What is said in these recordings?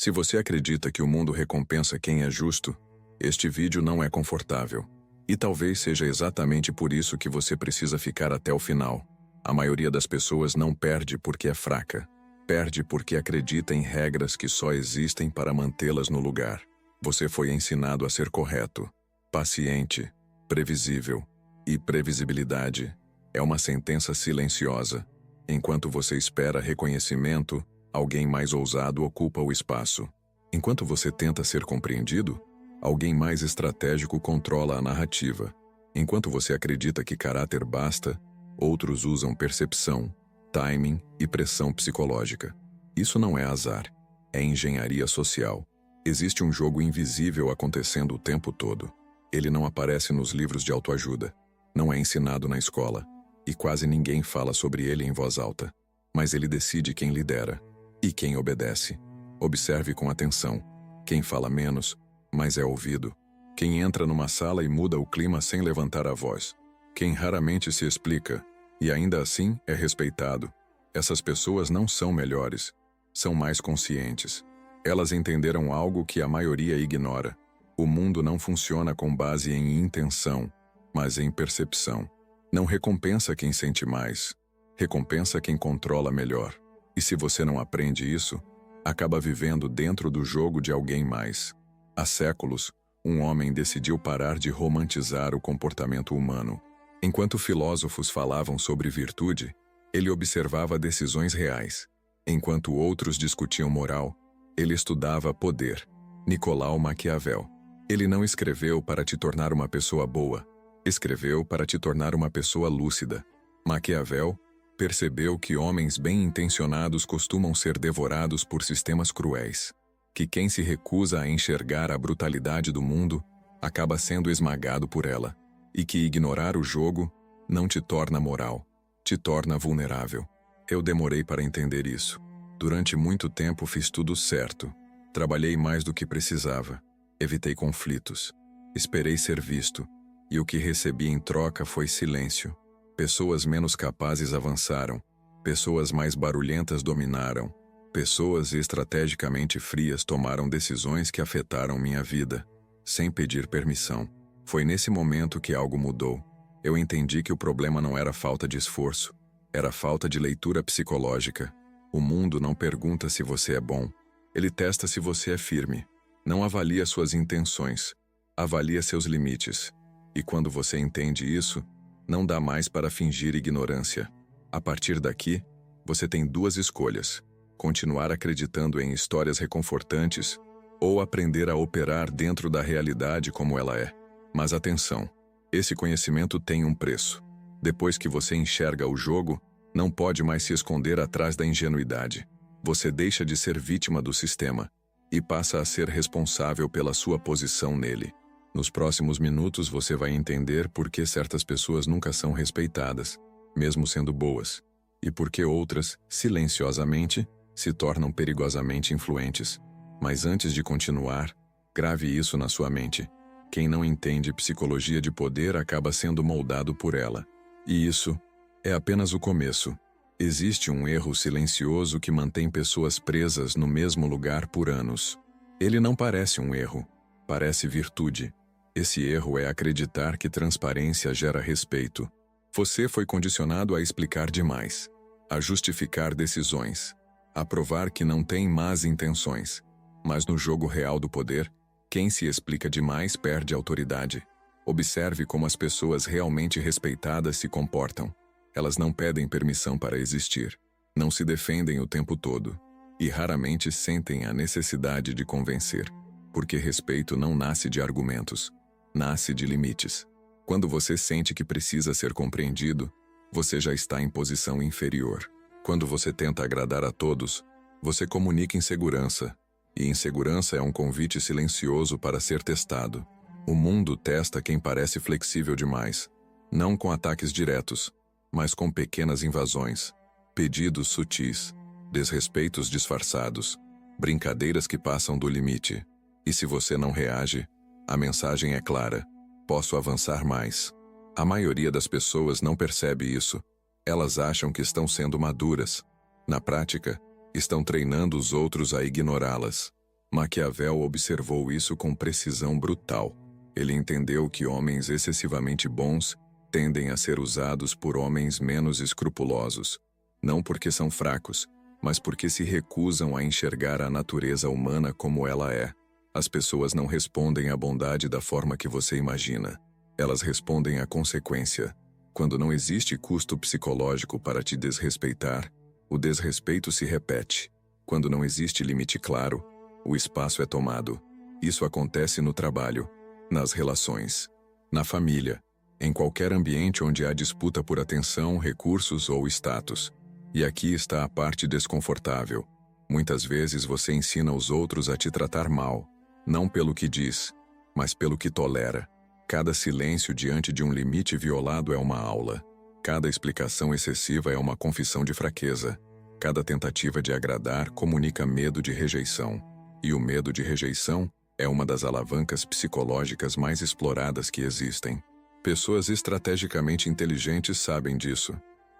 Se você acredita que o mundo recompensa quem é justo, este vídeo não é confortável. E talvez seja exatamente por isso que você precisa ficar até o final. A maioria das pessoas não perde porque é fraca. Perde porque acredita em regras que só existem para mantê-las no lugar. Você foi ensinado a ser correto, paciente, previsível. E previsibilidade é uma sentença silenciosa. Enquanto você espera reconhecimento, alguém mais ousado ocupa o espaço. Enquanto você tenta ser compreendido, alguém mais estratégico controla a narrativa. Enquanto você acredita que caráter basta, outros usam percepção, timing e pressão psicológica. Isso não é azar, é engenharia social. Existe um jogo invisível acontecendo o tempo todo. Ele não aparece nos livros de autoajuda, não é ensinado na escola, e quase ninguém fala sobre ele em voz alta. Mas ele decide quem lidera e quem obedece. Observe com atenção. Quem fala menos, mas é ouvido. Quem entra numa sala e muda o clima sem levantar a voz. Quem raramente se explica, e ainda assim é respeitado. Essas pessoas não são melhores, são mais conscientes. Elas entenderam algo que a maioria ignora. O mundo não funciona com base em intenção, mas em percepção. Não recompensa quem sente mais, recompensa quem controla melhor. E se você não aprende isso, acaba vivendo dentro do jogo de alguém mais. Há séculos, um homem decidiu parar de romantizar o comportamento humano. Enquanto filósofos falavam sobre virtude, ele observava decisões reais. Enquanto outros discutiam moral, ele estudava poder. Nicolau Maquiavel. Ele não escreveu para te tornar uma pessoa boa, escreveu para te tornar uma pessoa lúcida. Maquiavel percebeu que homens bem-intencionados costumam ser devorados por sistemas cruéis, que quem se recusa a enxergar a brutalidade do mundo acaba sendo esmagado por ela, e que ignorar o jogo não te torna moral, te torna vulnerável. Eu demorei para entender isso. Durante muito tempo fiz tudo certo. Trabalhei mais do que precisava. Evitei conflitos. Esperei ser visto. E o que recebi em troca foi silêncio. Pessoas menos capazes avançaram. Pessoas mais barulhentas dominaram. Pessoas estrategicamente frias tomaram decisões que afetaram minha vida, sem pedir permissão. Foi nesse momento que algo mudou. Eu entendi que o problema não era falta de esforço, era falta de leitura psicológica. O mundo não pergunta se você é bom, ele testa se você é firme. Não avalia suas intenções, avalia seus limites. E quando você entende isso, não dá mais para fingir ignorância. A partir daqui, você tem duas escolhas: continuar acreditando em histórias reconfortantes ou aprender a operar dentro da realidade como ela é. Mas atenção, esse conhecimento tem um preço. Depois que você enxerga o jogo, não pode mais se esconder atrás da ingenuidade. Você deixa de ser vítima do sistema e passa a ser responsável pela sua posição nele. Nos próximos minutos você vai entender por que certas pessoas nunca são respeitadas, mesmo sendo boas, e por que outras, silenciosamente, se tornam perigosamente influentes. Mas antes de continuar, grave isso na sua mente. Quem não entende psicologia de poder acaba sendo moldado por ela. E isso é apenas o começo. Existe um erro silencioso que mantém pessoas presas no mesmo lugar por anos. Ele não parece um erro, parece virtude. Esse erro é acreditar que transparência gera respeito. Você foi condicionado a explicar demais, a justificar decisões, a provar que não tem más intenções. Mas no jogo real do poder, quem se explica demais perde autoridade. Observe como as pessoas realmente respeitadas se comportam. Elas não pedem permissão para existir, não se defendem o tempo todo, e raramente sentem a necessidade de convencer, porque respeito não nasce de argumentos, nasce de limites. Quando você sente que precisa ser compreendido, você já está em posição inferior. Quando você tenta agradar a todos, você comunica insegurança, e insegurança é um convite silencioso para ser testado. O mundo testa quem parece flexível demais, não com ataques diretos, mas com pequenas invasões, pedidos sutis, desrespeitos disfarçados, brincadeiras que passam do limite. E se você não reage, a mensagem é clara: posso avançar mais. A maioria das pessoas não percebe isso. Elas acham que estão sendo maduras. Na prática, estão treinando os outros a ignorá-las. Maquiavel observou isso com precisão brutal. Ele entendeu que homens excessivamente bons tendem a ser usados por homens menos escrupulosos, não porque são fracos, mas porque se recusam a enxergar a natureza humana como ela é. As pessoas não respondem à bondade da forma que você imagina. Elas respondem à consequência. Quando não existe custo psicológico para te desrespeitar, o desrespeito se repete. Quando não existe limite claro, o espaço é tomado. Isso acontece no trabalho, nas relações, na família, em qualquer ambiente onde há disputa por atenção, recursos ou status. E aqui está a parte desconfortável. Muitas vezes você ensina os outros a te tratar mal, não pelo que diz, mas pelo que tolera. Cada silêncio diante de um limite violado é uma aula. Cada explicação excessiva é uma confissão de fraqueza. Cada tentativa de agradar comunica medo de rejeição. E o medo de rejeição é uma das alavancas psicológicas mais exploradas que existem. Pessoas estrategicamente inteligentes sabem disso.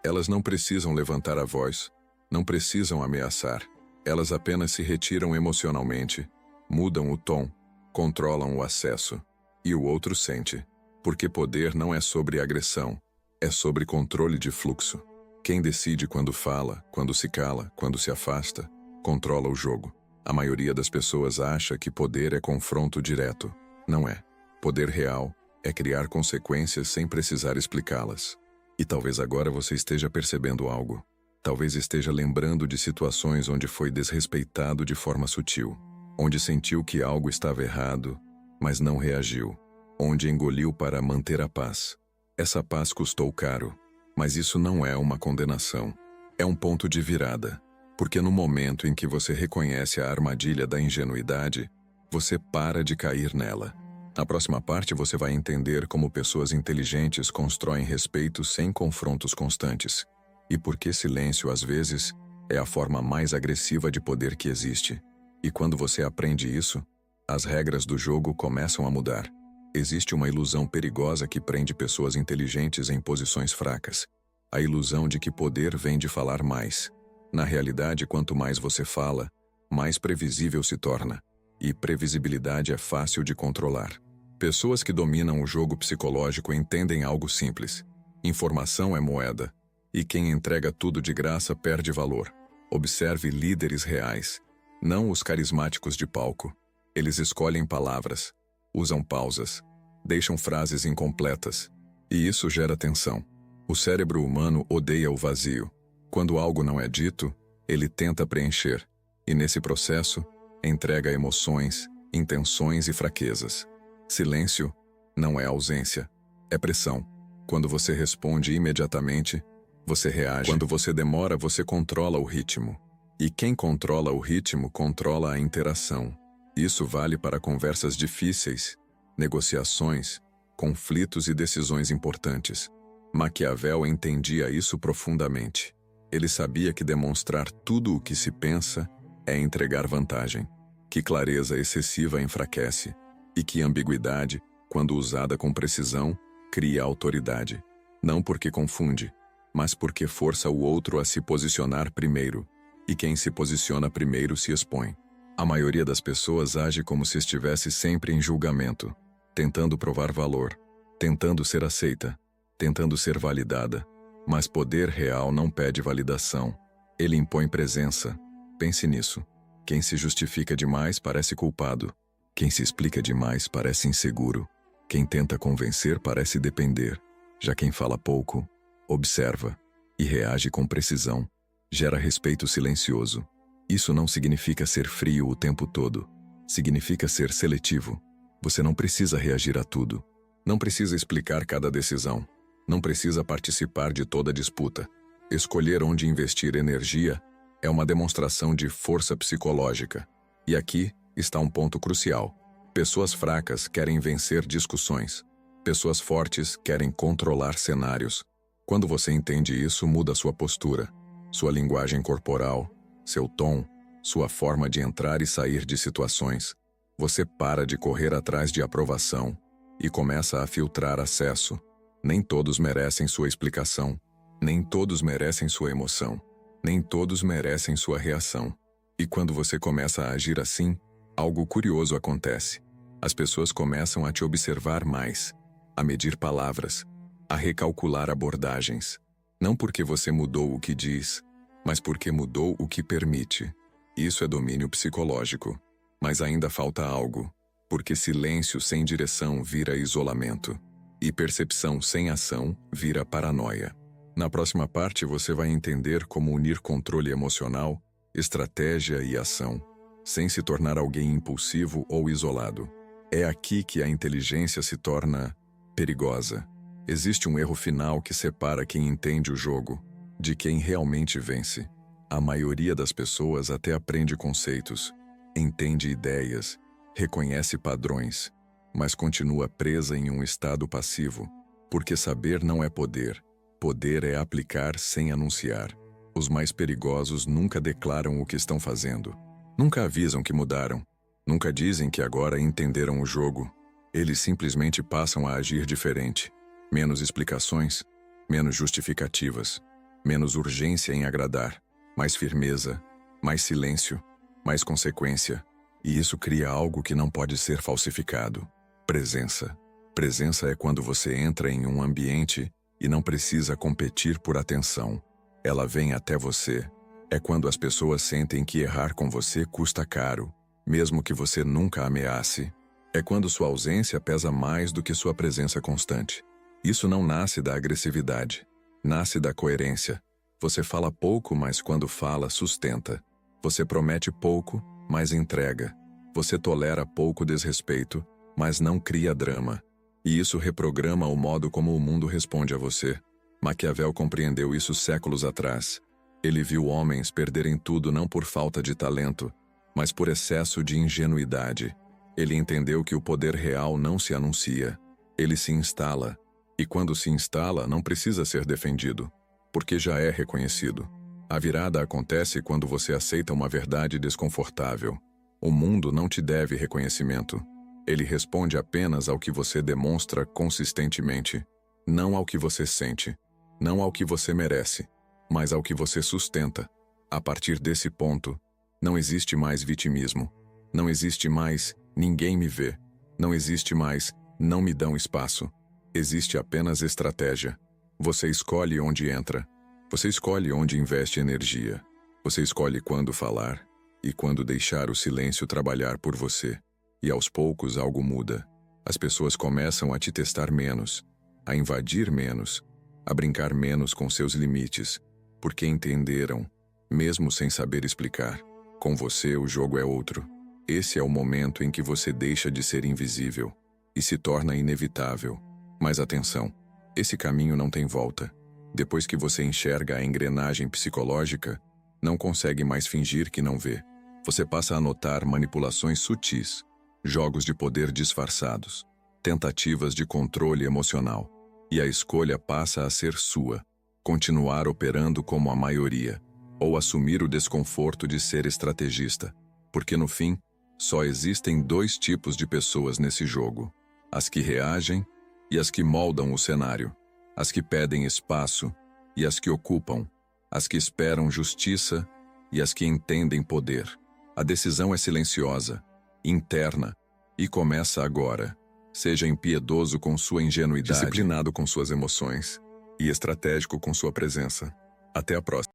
Elas não precisam levantar a voz, não precisam ameaçar. Elas apenas se retiram emocionalmente, mudam o tom, controlam o acesso. E o outro sente. Porque poder não é sobre agressão, é sobre controle de fluxo. Quem decide quando fala, quando se cala, quando se afasta, controla o jogo. A maioria das pessoas acha que poder é confronto direto. Não é. Poder real é criar consequências sem precisar explicá-las. E talvez agora você esteja percebendo algo. Talvez esteja lembrando de situações onde foi desrespeitado de forma sutil. Onde sentiu que algo estava errado, mas não reagiu. Onde engoliu para manter a paz. Essa paz custou caro. Mas isso não é uma condenação. É um ponto de virada. Porque no momento em que você reconhece a armadilha da ingenuidade, você para de cair nela. Na próxima parte você vai entender como pessoas inteligentes constroem respeito sem confrontos constantes. E por que silêncio, às vezes, é a forma mais agressiva de poder que existe. E quando você aprende isso, as regras do jogo começam a mudar. Existe uma ilusão perigosa que prende pessoas inteligentes em posições fracas. A ilusão de que poder vem de falar mais. Na realidade, quanto mais você fala, mais previsível se torna. E previsibilidade é fácil de controlar. Pessoas que dominam o jogo psicológico entendem algo simples. Informação é moeda. E quem entrega tudo de graça perde valor. Observe líderes reais, não os carismáticos de palco. Eles escolhem palavras, usam pausas, deixam frases incompletas. E isso gera tensão. O cérebro humano odeia o vazio. Quando algo não é dito, ele tenta preencher. E nesse processo, entrega emoções, intenções e fraquezas. Silêncio não é ausência, é pressão. Quando você responde imediatamente, você reage. Quando você demora, você controla o ritmo. E quem controla o ritmo controla a interação. Isso vale para conversas difíceis, negociações, conflitos e decisões importantes. Maquiavel entendia isso profundamente. Ele sabia que demonstrar tudo o que se pensa é entregar vantagem, que clareza excessiva enfraquece, e que ambiguidade, quando usada com precisão, cria autoridade. Não porque confunde, mas porque força o outro a se posicionar primeiro, e quem se posiciona primeiro se expõe. A maioria das pessoas age como se estivesse sempre em julgamento, tentando provar valor, tentando ser aceita, tentando ser validada. Mas poder real não pede validação. Ele impõe presença. Pense nisso. Quem se justifica demais parece culpado. Quem se explica demais parece inseguro. Quem tenta convencer parece depender. Já quem fala pouco, observa e reage com precisão, gera respeito silencioso. Isso não significa ser frio o tempo todo. Significa ser seletivo. Você não precisa reagir a tudo. Não precisa explicar cada decisão. Não precisa participar de toda disputa. Escolher onde investir energia é uma demonstração de força psicológica. E aqui está um ponto crucial. Pessoas fracas querem vencer discussões. Pessoas fortes querem controlar cenários. Quando você entende isso, muda sua postura, sua linguagem corporal, seu tom, sua forma de entrar e sair de situações. Você para de correr atrás de aprovação e começa a filtrar acesso. Nem todos merecem sua explicação. Nem todos merecem sua emoção. Nem todos merecem sua reação. E quando você começa a agir assim, algo curioso acontece. As pessoas começam a te observar mais, a medir palavras, a recalcular abordagens. Não porque você mudou o que diz, mas porque mudou o que permite. Isso é domínio psicológico. Mas ainda falta algo, porque silêncio sem direção vira isolamento, e percepção sem ação vira paranoia. Na próxima parte você vai entender como unir controle emocional, estratégia e ação, sem se tornar alguém impulsivo ou isolado. É aqui que a inteligência se torna perigosa. Existe um erro final que separa quem entende o jogo de quem realmente vence. A maioria das pessoas até aprende conceitos, entende ideias, reconhece padrões, mas continua presa em um estado passivo, porque saber não é poder. Poder é aplicar sem anunciar. Os mais perigosos nunca declaram o que estão fazendo. Nunca avisam que mudaram. Nunca dizem que agora entenderam o jogo. Eles simplesmente passam a agir diferente. Menos explicações, menos justificativas, menos urgência em agradar, mais firmeza, mais silêncio, mais consequência. E isso cria algo que não pode ser falsificado. Presença. Presença é quando você entra em um ambiente e não precisa competir por atenção. Ela vem até você. É quando as pessoas sentem que errar com você custa caro, mesmo que você nunca ameace. É quando sua ausência pesa mais do que sua presença constante. Isso não nasce da agressividade. Nasce da coerência. Você fala pouco, mas quando fala, sustenta. Você promete pouco, mas entrega. Você tolera pouco desrespeito, mas não cria drama. E isso reprograma o modo como o mundo responde a você. Maquiavel compreendeu isso séculos atrás. Ele viu homens perderem tudo não por falta de talento, mas por excesso de ingenuidade. Ele entendeu que o poder real não se anuncia, ele se instala. E quando se instala, não precisa ser defendido, porque já é reconhecido. A virada acontece quando você aceita uma verdade desconfortável. O mundo não te deve reconhecimento. Ele responde apenas ao que você demonstra consistentemente, não ao que você sente, não ao que você merece, mas ao que você sustenta. A partir desse ponto, não existe mais vitimismo. Não existe mais ninguém me vê. Não existe mais não me dão espaço. Existe apenas estratégia. Você escolhe onde entra. Você escolhe onde investe energia. Você escolhe quando falar e quando deixar o silêncio trabalhar por você. E aos poucos algo muda. As pessoas começam a te testar menos, a invadir menos, a brincar menos com seus limites, porque entenderam, mesmo sem saber explicar. Com você o jogo é outro. Esse é o momento em que você deixa de ser invisível e se torna inevitável. Mas atenção, esse caminho não tem volta. Depois que você enxerga a engrenagem psicológica, não consegue mais fingir que não vê. Você passa a notar manipulações sutis, jogos de poder disfarçados, tentativas de controle emocional. E a escolha passa a ser sua: continuar operando como a maioria, ou assumir o desconforto de ser estrategista. Porque no fim, só existem dois tipos de pessoas nesse jogo: as que reagem e as que moldam o cenário, as que pedem espaço e as que ocupam, as que esperam justiça e as que entendem poder. A decisão é silenciosa, interna, e começa agora. Seja impiedoso com sua ingenuidade, disciplinado com suas emoções e estratégico com sua presença. Até a próxima.